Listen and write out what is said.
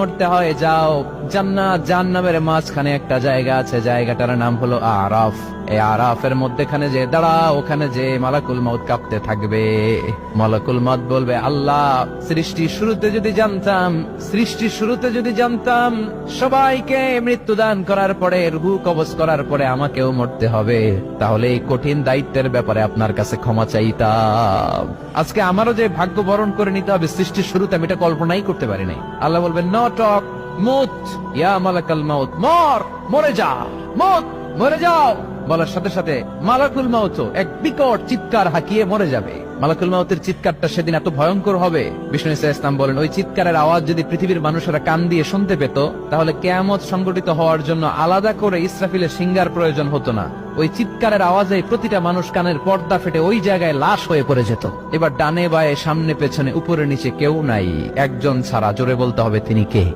মরতে হয় যাও, জান্নাত জাহান্নামের মাঝখানে একটা জায়গা আছে, জায়গাটার নাম হলো আরাফ। এই আরাফের মধ্যখানে যে দাঁড়া, ওখানে যে মালাকুল মউত কাঁপতে থাকবে। মালাকুল মউত বলবে, আল্লাহ সৃষ্টির শুরুতে যদি জানতাম সবাইকে মৃত্যুদান করার পরে, রূহ কবজ করার পরে আমাকেও মরতে হবে, তাহলে এই কঠিন দায়িত্বের ব্যাপারে আপনার কাছে ক্ষমা চাইতাম। আজকে আমারও যে ভাগ্য বরণ করে নিতে হবে সৃষ্টির শুরুতে, আমি এটা কল্পনাই করতে পারি নাই। আল্লাহ বলবেন, নো টক মুত ইয়া মালাকুল মউত, মরে যা, মরে যাও। বলার সাথে সাথে মালাকুল মউত এক বিকট চিৎকার হাঁকিয়ে মরে যাবে। মালাকুল মউতের চিৎকারটা সেদিন এত ভয়ঙ্কর হবে, বিষ্ণু ইসলাম বলেন, ওই চিৎকারের আওয়াজ যদি পৃথিবীর মানুষেরা কান দিয়ে শুনতে পেত, তাহলে কিয়ামত সংগঠিত হওয়ার জন্য আলাদা করে ইসরাফিলের সিংহার প্রয়োজন হতো না। ওই চিৎকারের আওয়াজে প্রতিটা মানুষ কানের পর্দা ফেটে ওই জায়গায় লাশ হয়ে পড়ে যেত। এবার ডানে বায়ে সামনে পেছনে উপরে নিচে কেউ নাই, একজন ছাড়া। জোরে বলতে হবে, তিনি কে?